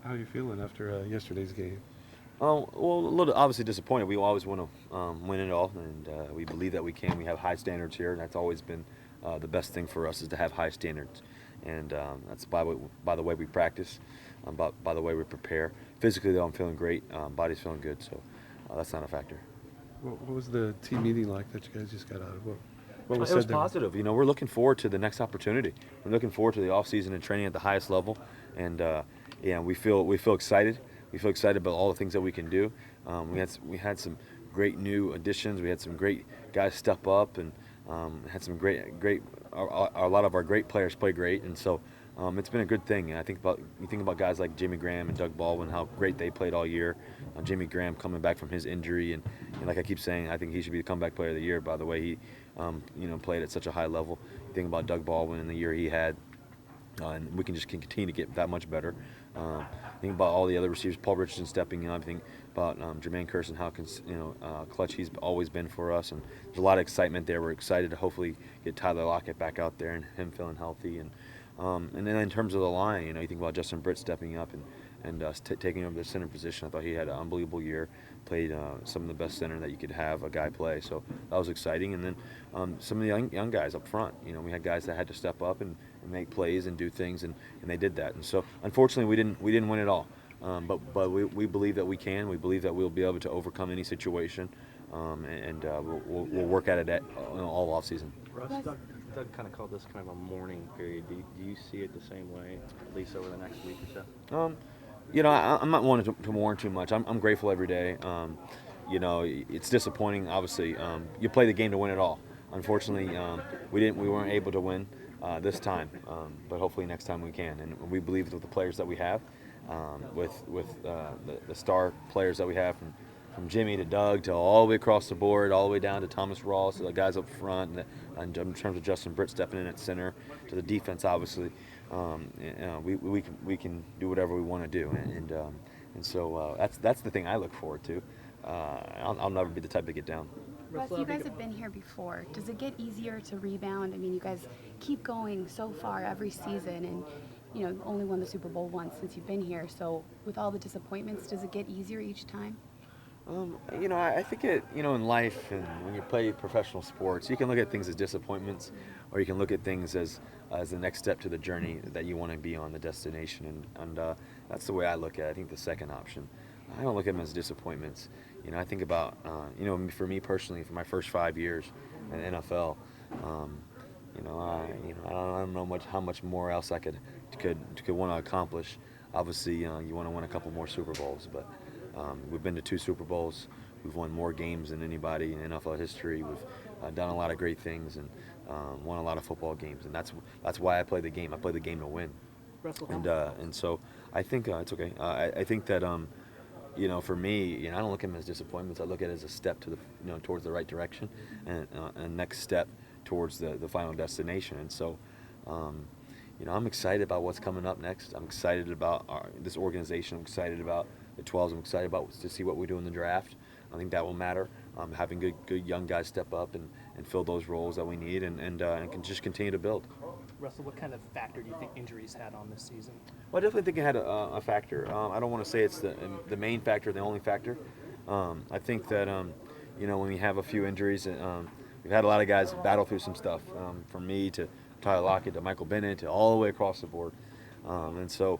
How are you feeling after yesterday's game? Well, a little obviously disappointed. We always want to win it all, and we believe that we can. We have high standards here, and that's always been the best thing for us is to have high standards, and that's by the way we practice, by the way we prepare. Physically, though, I'm feeling great. Body's feeling good, so that's not a factor. What was the team meeting like that you guys just got out of? What was It was said there? positive. We're looking forward to the next opportunity. We're looking forward to the offseason and training at the highest level, and we feel excited. We feel excited about all the things that we can do. We had some great new additions. We had some great guys step up, and had some great. A lot of our great players play great, and so it's been a good thing. And I think about you think about guys like Jimmy Graham and Doug Baldwin, how great they played all year. Jimmy Graham coming back from his injury, and like I keep saying, I think he should be the comeback player of the year. By the way, he played at such a high level. You think about Doug Baldwin and the year he had, and we can just continue to get that much better. Think about all the other receivers, Paul Richardson stepping up. Think about Jermaine Kearse and how clutch he's always been for us. And there's a lot of excitement there. We're excited to hopefully get Tyler Lockett back out there and him feeling healthy. And then in terms of the line, you think about Justin Britt stepping up and taking over the center position. I thought he had an unbelievable year. Played some of the best center that you could have a guy play. So that was exciting. And then some of the young guys up front. We had guys that had to step up and make plays and do things, and they did that. And so unfortunately we didn't win it all. But we believe that we can. We believe that we'll be able to overcome any situation, and we'll work at it all off season. Russ, Doug kind of called this kind of a mourning period. Do you see it the same way, at least over the next week or so? I'm not wanting to mourn too much. I'm grateful every day. It's disappointing. Obviously, you play the game to win it all. Unfortunately, we weren't able to win this time, but hopefully next time we can. And we believe with the players that we have, with the star players that we have from Jimmy to Doug to all the way across the board, all the way down to Thomas Rawls, to the guys up front, and in terms of Justin Britt stepping in at center, to the defense, obviously. We can do whatever we want to do, and so that's the thing I look forward to. I'll never be the type to get down. Russ, you guys have been here before. Does it get easier to rebound? I mean, you guys keep going so far every season, and only won the Super Bowl once since you've been here. So with all the disappointments, does it get easier each time? I think in life and when you play professional sports, you can look at things as disappointments, or you can look at things as the next step to the journey that you want to be on, the destination, and that's the way I look at it. I think the second option. I don't look at them as disappointments. I think about, for me personally, for my first 5 years in the NFL, I don't know how much more else I could want to accomplish. Obviously, you want to win a couple more Super Bowls, but we've been to 2 Super Bowls. We've won more games than anybody in NFL history. We've done a lot of great things and won a lot of football games, and that's why I play the game. I play the game to win. Russell, And so I think it's okay. I think that for me, I don't look at them as disappointments. I look at it as a step to towards the right direction, and a next step towards the final destination. And so, I'm excited about what's coming up next. I'm excited about this organization. I'm excited about the 12s. I'm excited to see what we do in the draft. I think that will matter. Having good young guys step up and fill those roles that we need, and can just continue to build. Russell, what kind of factor do you think injuries had on this season? Well, I definitely think it had a factor. I don't want to say it's the main factor, the only factor. I think that when we have a few injuries, we've had a lot of guys battle through some stuff. From me to Tyler Lockett to Michael Bennett to all the way across the board, and so.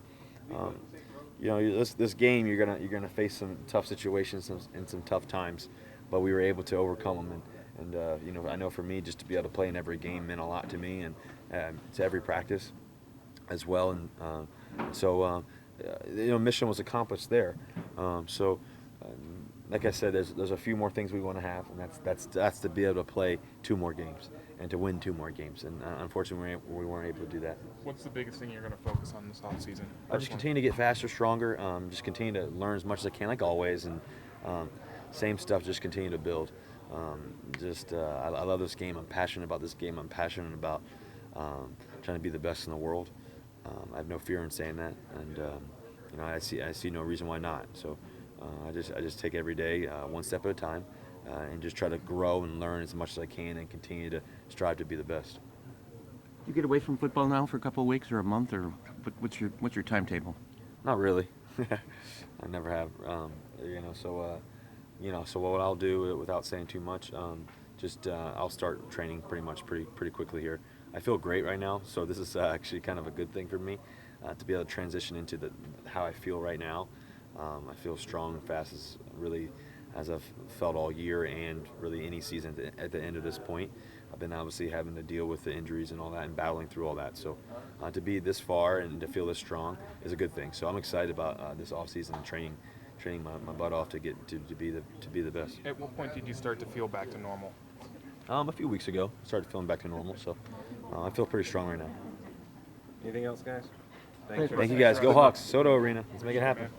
This game you're gonna face some tough situations and some tough times, but we were able to overcome them. And I know for me, just to be able to play in every game meant a lot to me, and to every practice as well. And so mission was accomplished there. Like I said, there's a few more things we want to have, and that's to be able to play 2 more games and to win 2 more games. And unfortunately, we weren't able to do that. What's the biggest thing you're going to focus on this offseason? I just continue to get faster, stronger. Just continue to learn as much as I can, like always, and same stuff. Just continue to build. I love this game. I'm passionate about this game. I'm passionate about trying to be the best in the world. I have no fear in saying that, and I see no reason why not. So I just take every day one step at a time, and just try to grow and learn as much as I can, and continue to strive to be the best. You get away from football now for a couple of weeks or a month, or what's your timetable? Not really. I never have. So what I'll do without saying too much, I'll start training pretty quickly here. I feel great right now, so this is actually kind of a good thing for me to be able to transition into how I feel right now. I feel strong and fast as I've felt all year and really any season at the end of this point. I've been obviously having to deal with the injuries and all that and battling through all that. So to be this far and to feel this strong is a good thing. So I'm excited about this offseason and training my butt off to get to be the best. At what point did you start to feel back to normal? A few weeks ago, started feeling back to normal. So I feel pretty strong right now. Anything else, guys? Thank you guys. Go Hawks. Soto Arena. Let's make it happen.